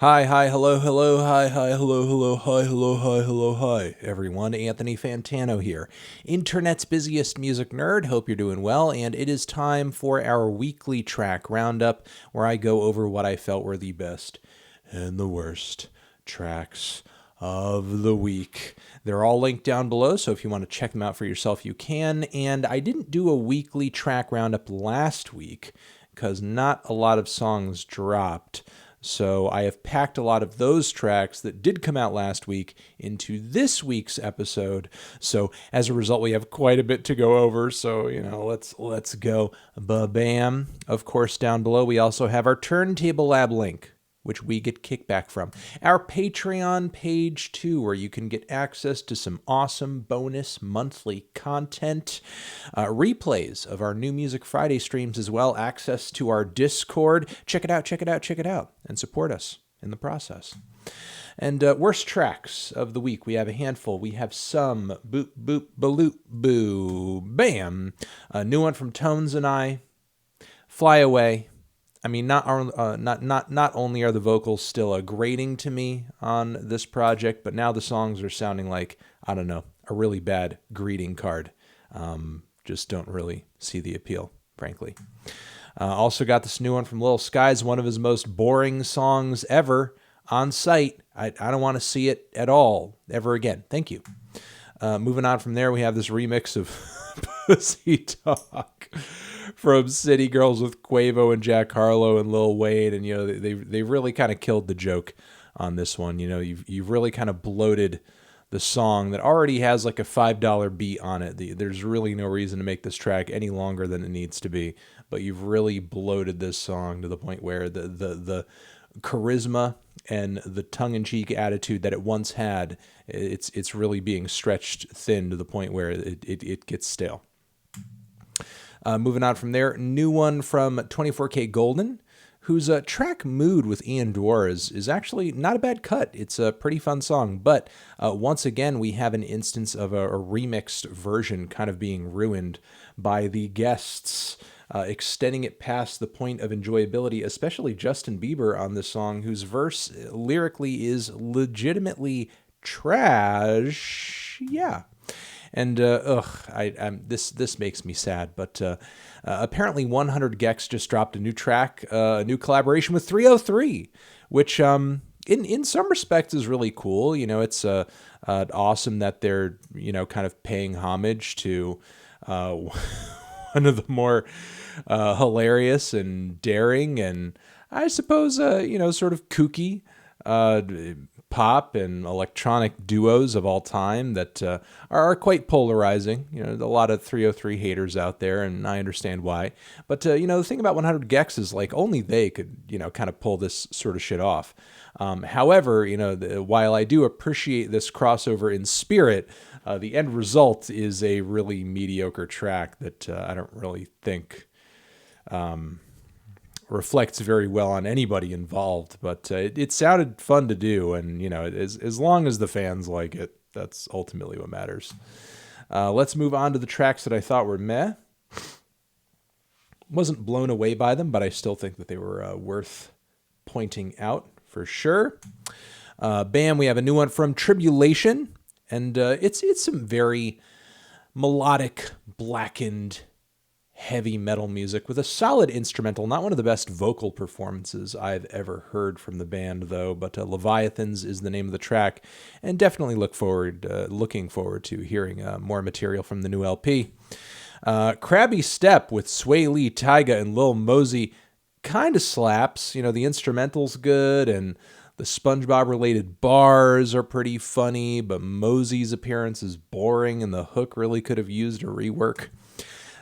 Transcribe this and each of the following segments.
Hi, hello, hello, hi, hello, hello, hi, everyone. Anthony Fantano here, internet's busiest music nerd. Hope you're doing well, and it is time for our weekly track roundup, where I go over what I felt were the best and the worst tracks of the week. They're all linked down below, so if you want to check them out for yourself, you can. And I didn't do a weekly track roundup last week because not a lot of songs dropped. So I have packed a lot of those tracks that did come out last week into this week's episode. So as a result, we have quite a bit to go over. So, let's go ba-bam. Of course, down below, we also have our Turntable Lab link, which we get kickback from. Our Patreon page, too, where you can get access to some awesome bonus monthly content, replays of our New Music Friday streams as well, access to our Discord. Check it out, and support us in the process. And worst tracks of the week, we have a handful. We have some boop, boop, baloop, boo, bam. A new one from Tones and I, Fly Away. I mean, not only are the vocals still grating to me on this project, but now the songs are sounding like, I don't know, a really bad greeting card. Just don't really see the appeal, frankly. Also got this new one from Lil Skies, one of his most boring songs ever on site. I don't want to see it at all ever again. Thank you. Moving on from there, we have this remix of Pussy Talk from City Girls with Quavo and Jack Harlow and Lil Wayne, and they really kind of killed the joke on this one. You've really kind of bloated the song that already has like a $5 beat on it. There's really no reason to make this track any longer than it needs to be, but you've really bloated this song to the point where the charisma and the tongue-in-cheek attitude that it once had, it's really being stretched thin to the point where it gets stale. Moving on from there, new one from 24K Golden, whose track Mood with Ian Dwar is actually not a bad cut. It's a pretty fun song, but once again, we have an instance of a remixed version kind of being ruined by the guests, extending it past the point of enjoyability, especially Justin Bieber on this song, whose verse lyrically is legitimately trash. Yeah. And this makes me sad. But apparently, 100 gecs just dropped a new track, a new collaboration with 303, which in some respects is really cool. It's awesome that they're kind of paying homage to one of the more hilarious and daring and I suppose sort of kooky pop and electronic duos of all time that are quite polarizing. A lot of 303 haters out there, and I understand why. But the thing about 100 gecs is like only they could kind of pull this sort of shit off. However, while I do appreciate this crossover in spirit, the end result is a really mediocre track that I don't really think reflects very well on anybody involved, but it sounded fun to do, and as long as the fans like it, that's ultimately what matters. Let's move on to the tracks that I thought were meh. Wasn't blown away by them, but I still think that they were worth pointing out for sure. Bam, we have a new one from Tribulation, and it's some very melodic, blackened, heavy metal music with a solid instrumental. Not one of the best vocal performances I've ever heard from the band, though, but Leviathans is the name of the track, and definitely looking forward to hearing more material from the new LP. Crabby Step with Sway Lee, Tyga, and Lil Mosey kind of slaps. The instrumental's good, and the SpongeBob-related bars are pretty funny, but Mosey's appearance is boring, and the hook really could have used a rework.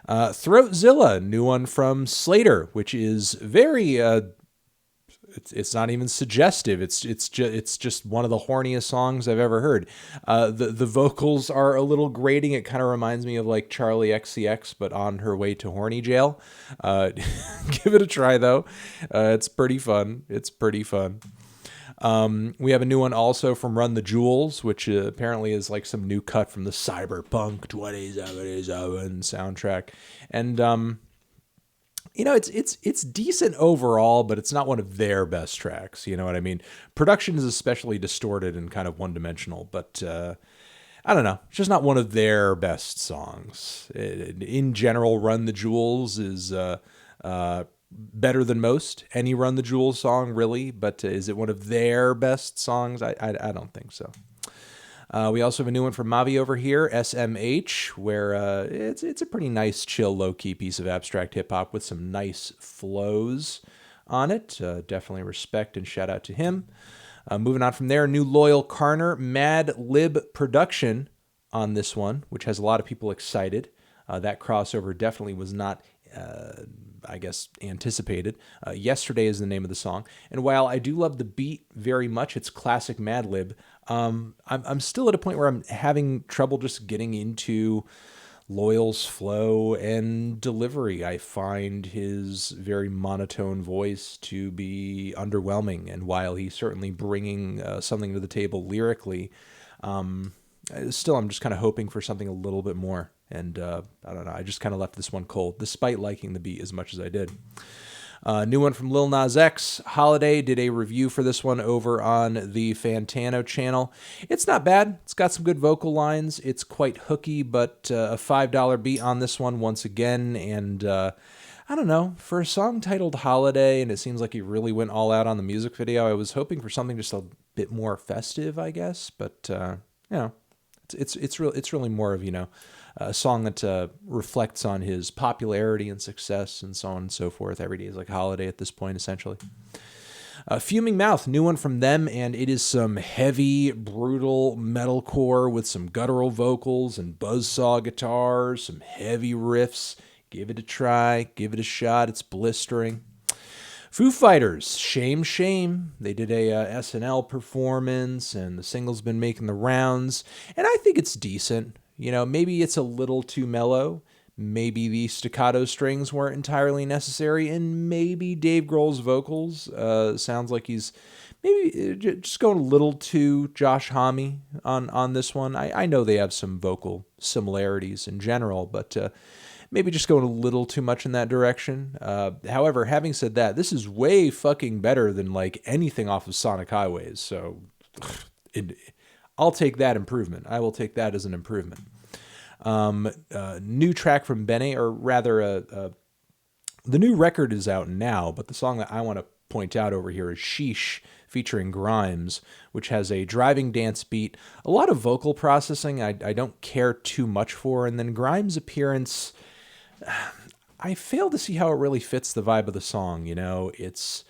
Throatzilla, new one from Slater, which is very it's not even suggestive. It's just one of the horniest songs I've ever heard. The vocals are a little grating. It kind of reminds me of like Charlie XCX, but on her way to horny jail. Give it a try though. It's pretty fun. We have a new one also from Run the Jewels, which apparently is like some new cut from the Cyberpunk 2077 soundtrack. And It's decent overall, but it's not one of their best tracks. You know what I mean? Production is especially distorted and kind of one-dimensional, but I don't know. It's just not one of their best songs. In general, Run the Jewels is better than most. Any Run the Jewels song, really, but is it one of their best songs? I don't think so. We also have a new one from Mavi over here, SMH, where it's a pretty nice, chill, low-key piece of abstract hip-hop with some nice flows on it. Definitely respect and shout out to him. Moving on from there, new Loyal Karner, Mad Lib production on this one, which has a lot of people excited. That crossover definitely was not, anticipated. Yesterday is the name of the song. And while I do love the beat very much, it's classic Mad Lib, I'm still at a point where I'm having trouble just getting into Loyal's flow and delivery. I find his very monotone voice to be underwhelming, and while he's certainly bringing something to the table lyrically, still I'm just kind of hoping for something a little bit more. And I don't know, I just kind of left this one cold, despite liking the beat as much as I did. New one from Lil Nas X. Holiday did a review for this one over on the Fantano channel. It's not bad. It's got some good vocal lines. It's quite hooky, but a $5 beat on this one once again. And I don't know, for a song titled Holiday, and it seems like he really went all out on the music video, I was hoping for something just a bit more festive, I guess. But, it's really more of, a song that reflects on his popularity and success and so on and so forth. Every day is like a holiday at this point, essentially. Fuming Mouth, new one from them, and it is some heavy, brutal metalcore with some guttural vocals and buzzsaw guitars, some heavy riffs. Give it a try, give it a shot. It's blistering. Foo Fighters, Shame, Shame. They did a SNL performance, and the single's been making the rounds, and I think it's decent. Maybe it's a little too mellow. Maybe the staccato strings weren't entirely necessary, and maybe Dave Grohl's vocals sounds like he's maybe just going a little too Josh Homme on this one. I know they have some vocal similarities in general, but maybe just going a little too much in that direction. However, having said that, this is way fucking better than like anything off of Sonic Highways, so I'll take that improvement. I will take that as an improvement. New track from Bene, or rather, the new record is out now, but the song that I want to point out over here is Sheesh, featuring Grimes, which has a driving dance beat, a lot of vocal processing I don't care too much for, and then Grimes' appearance, I fail to see how it really fits the vibe of the song. It's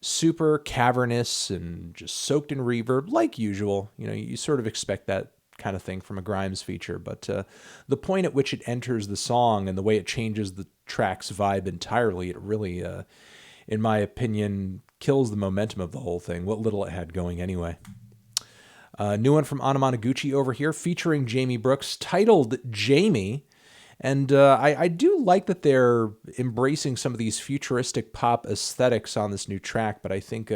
super cavernous and just soaked in reverb, like usual. You sort of expect that kind of thing from a Grimes feature, but the point at which it enters the song and the way it changes the track's vibe entirely, it really, in my opinion, kills the momentum of the whole thing, what little it had going anyway. New one from Anamanaguchi over here, featuring Jamie Brooks, titled Jamie. And I do like that they're embracing some of these futuristic pop aesthetics on this new track, but I think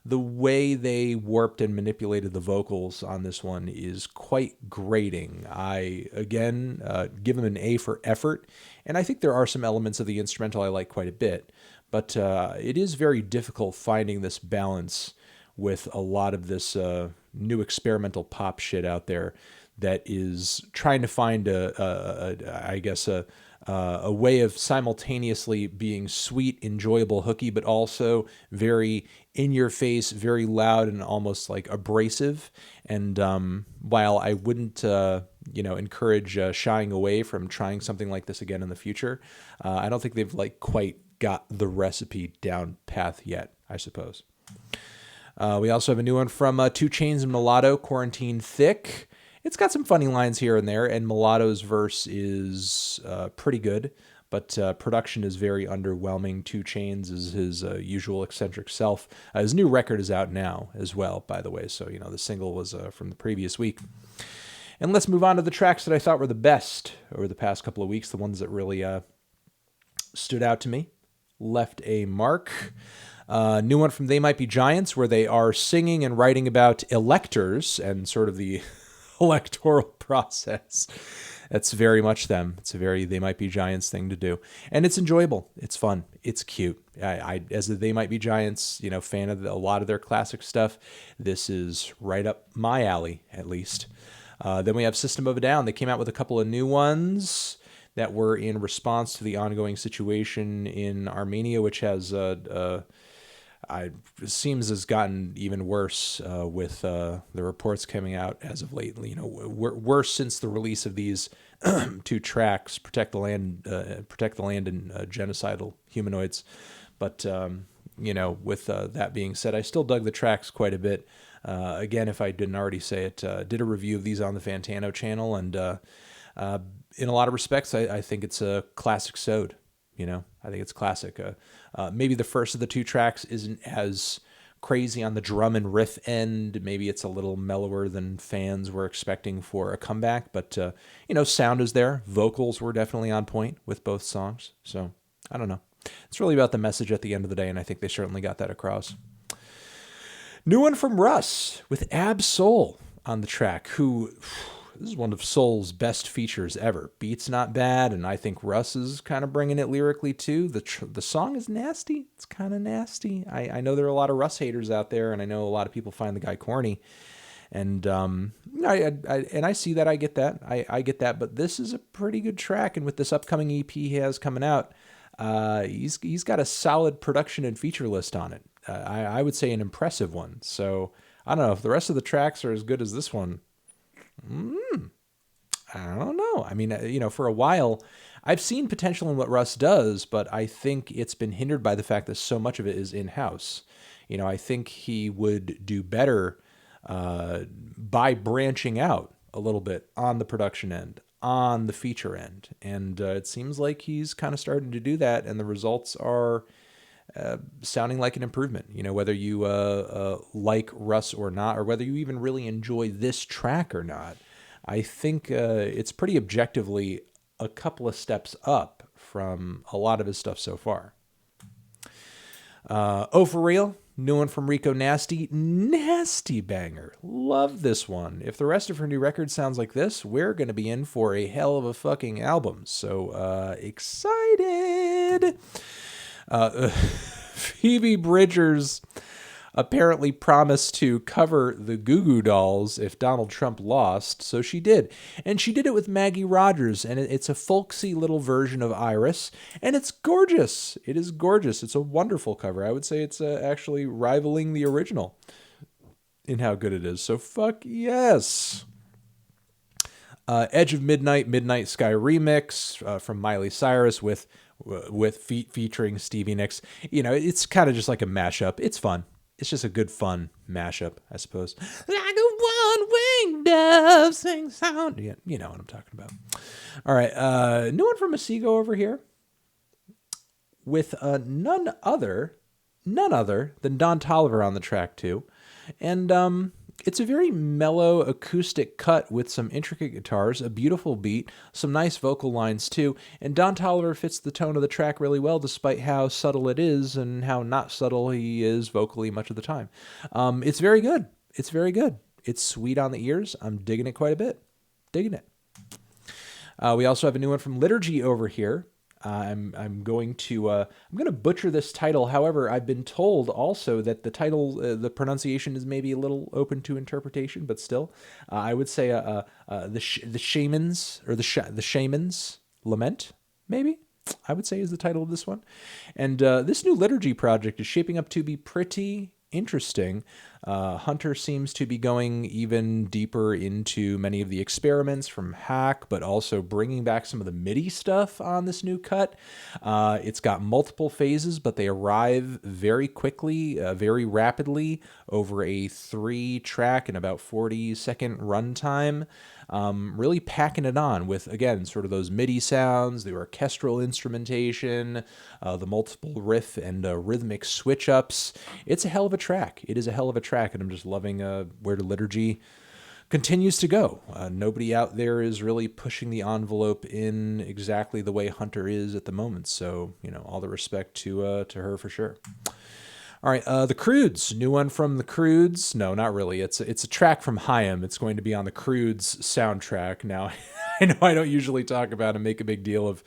the way they warped and manipulated the vocals on this one is quite grating. I, again, give them an A for effort, and I think there are some elements of the instrumental I like quite a bit, but it is very difficult finding this balance with a lot of this new experimental pop shit out there that is trying to find a way of simultaneously being sweet, enjoyable, hooky, but also very in your face, very loud, and almost like abrasive. And while I wouldn't, encourage shying away from trying something like this again in the future, I don't think they've quite got the recipe down path yet, I suppose. We also have a new one from 2 Chainz and Mulatto, Quarantine Thick. It's got some funny lines here and there, and Mulatto's verse is pretty good, but production is very underwhelming. 2 Chainz is his usual eccentric self. His new record is out now as well, by the way, so the single was from the previous week. And let's move on to the tracks that I thought were the best over the past couple of weeks, the ones that really stood out to me, left a mark. New one from They Might Be Giants, where they are singing and writing about electors and sort of the electoral process That's very much them. It's a very They Might Be Giants thing to do, and it's enjoyable. It's fun. It's cute. I as a They Might Be Giants, fan of a lot of their classic stuff. This is right up my alley, at least. Then we have System of a Down. They came out with a couple of new ones that were in response to the ongoing situation in Armenia, which has seems has gotten even worse with the reports coming out as of late. Worse since the release of these two tracks, Protect the Land and Genocidal, Humanoidz. But with that being said, I still dug the tracks quite a bit. Again, if I didn't already say it, did a review of these on the Fantano channel, and in a lot of respects, I think it's a classic sode. I think it's classic. Maybe the first of the two tracks isn't as crazy on the drum and riff end. Maybe it's a little mellower than fans were expecting for a comeback. But, sound is there. Vocals were definitely on point with both songs. So, I don't know. It's really about the message at the end of the day, and I think they certainly got that across. New one from Russ with Ab Soul on the track, who... This is one of Soul's best features ever. Beat's not bad, and I think Russ is kind of bringing it lyrically too. The song is nasty. It's kind of nasty. I know there are a lot of Russ haters out there, and I know a lot of people find the guy corny. And I see that. I get that. I get that. But this is a pretty good track, and with this upcoming EP he has coming out, he's got a solid production and feature list on it. I would say an impressive one. So I don't know if the rest of the tracks are as good as this one. I don't know. I mean, for a while, I've seen potential in what Russ does, but I think it's been hindered by the fact that so much of it is in-house. I think he would do better by branching out a little bit on the production end, on the feature end. And it seems like he's kind of starting to do that, and the results are sounding like an improvement. Whether you like Russ or not, or whether you even really enjoy this track or not, I think it's pretty objectively a couple of steps up from a lot of his stuff so far. Oh, for real? New one from Rico, Nasty banger. Love this one. If the rest of her new record sounds like this, we're going to be in for a hell of a fucking album. So excited. Phoebe Bridgers apparently promised to cover the Goo Goo Dolls if Donald Trump lost, so she did. And she did it with Maggie Rogers, and it's a folksy little version of Iris, and it's gorgeous. It is gorgeous. It's a wonderful cover. I would say it's actually rivaling the original in how good it is, so fuck yes. Edge of Midnight Sky remix from Miley Cyrus with featuring Stevie Nicks. It's kind of just like a mashup. It's fun. It's just a good fun mashup, I suppose. Like a one-winged dove sing sound. Yeah, you know what I'm talking about. All right, new one from Masego over here with none other than Don Toliver on the track too, and it's a very mellow acoustic cut with some intricate guitars, a beautiful beat, some nice vocal lines too, and Don Toliver fits the tone of the track really well despite how subtle it is and how not subtle he is vocally much of the time. It's very good. It's very good. It's sweet on the ears. I'm digging it quite a bit. Digging it. We also have a new one from Liturgy over here. I'm going to butcher this title. However, I've been told also that the title, the pronunciation is maybe a little open to interpretation, but still, I would say the Shamans or the Shamans Lament, maybe I would say is the title of this one. And this new Liturgy project is shaping up to be pretty interesting. Hunter seems to be going even deeper into many of the experiments from Hack, but also bringing back some of the MIDI stuff on this new cut. It's got multiple phases, but they arrive very quickly, very rapidly over a 3-track and about 40-second runtime. Really packing it on with, again, sort of those MIDI sounds, the orchestral instrumentation, the multiple riff and rhythmic switch-ups. It's a hell of a track. It is a hell of a track, and I'm just loving where the Liturgy continues to go. Nobody out there is really pushing the envelope in exactly the way Hunter is at the moment, so, all the respect to her for sure. All right, the Crudes, new one from the Crudes. No, not really. It's a track from HAIM. It's going to be on the Crudes soundtrack. Now, I know I don't usually talk about and make a big deal of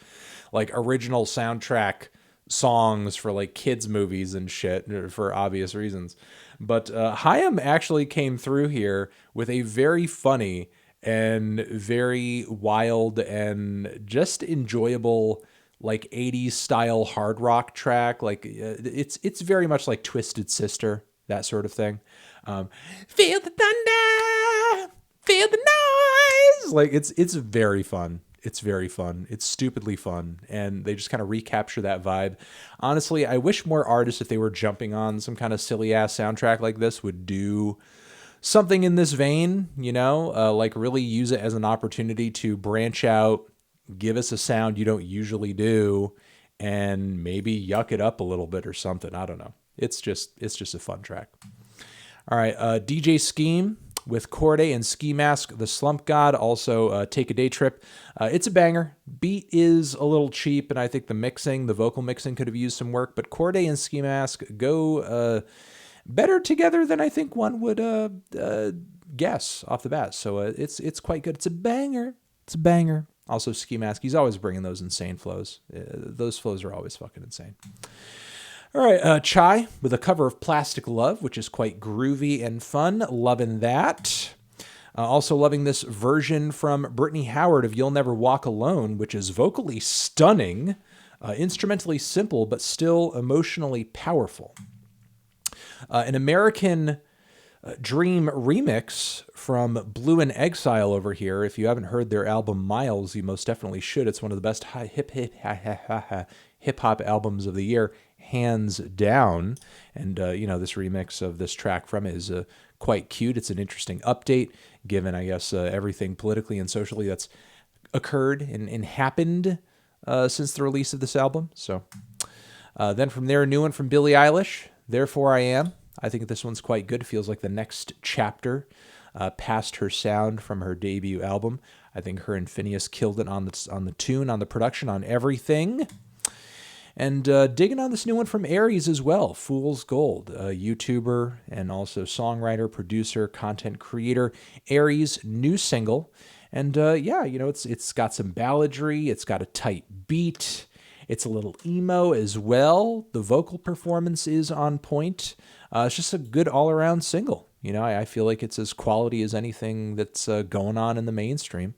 like original soundtrack songs for like kids movies and shit for obvious reasons. But HAIM actually came through here with a very funny and very wild and just enjoyable like 80s style hard rock track. Like it's very much like Twisted Sister, that sort of thing. Feel the thunder, feel the noise. Like it's very fun. It's very fun. It's stupidly fun. And they just kind of recapture that vibe. Honestly, I wish more artists, if they were jumping on some kind of silly ass soundtrack like this, would do something in this vein, you know, like really use it as an opportunity to branch out, give us a sound you don't usually do, and maybe yuck it up a little bit or something. I don't know. It's just a fun track. All right, DJ Scheme with Cordae and Ski Mask, the Slump God, also Take a Day Trip. It's a banger. Beat is a little cheap, and I think the vocal mixing could have used some work, but Cordae and Ski Mask go better together than I think one would guess off the bat. So it's quite good. It's a banger. It's a banger. Also, Ski Mask, he's always bringing those insane flows. Those flows are always fucking insane. All right, Chai with a cover of Plastic Love, which is quite groovy and fun. Loving that. Also loving this version from Brittany Howard of You'll Never Walk Alone, which is vocally stunning, instrumentally simple, but still emotionally powerful. An American Dream remix from Blue and Exile over here. If you haven't heard their album Miles, you most definitely should. It's one of the best hip-hop albums of the year, hands down. And, this remix of this track from it is quite cute. It's an interesting update, given, I guess, everything politically and socially that's occurred and happened since the release of this album. So then from there, a new one from Billie Eilish, Therefore I Am. I think this one's quite good. It feels like the next chapter past her sound from her debut album. I think her and Phineas killed it on the tune, on the production, on everything. And digging on this new one from Aries as well, Fool's Gold, a YouTuber and also songwriter, producer, content creator. Aries' new single. And it's got some balladry. It's got a tight beat. It's a little emo as well. The vocal performance is on point. It's just a good all-around single. You know, I feel like it's as quality as anything that's going on in the mainstream.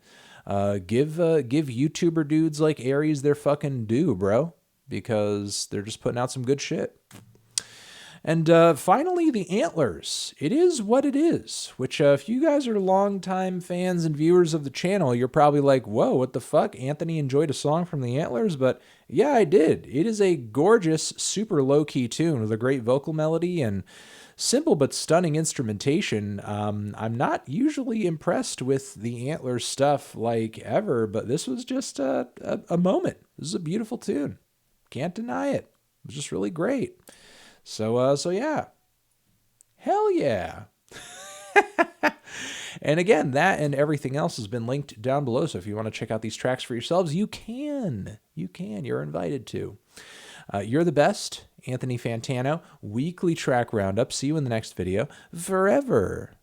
Give YouTuber dudes like Aries their fucking due, bro, because they're just putting out some good shit. And finally, the Antlers. It Is What It Is, which if you guys are longtime fans and viewers of the channel, you're probably like, whoa, what the fuck? Anthony enjoyed a song from the Antlers? But yeah, I did. It is a gorgeous, super low-key tune with a great vocal melody and simple but stunning instrumentation. I'm not usually impressed with the Antlers stuff like ever, but this was just a moment. This is a beautiful tune. Can't deny it. It was just really great. So yeah. Hell yeah. And again, that and everything else has been linked down below. So if you want to check out these tracks for yourselves, you can. You're invited to. You're the best. Anthony Fantano, weekly track roundup. See you in the next video. Forever.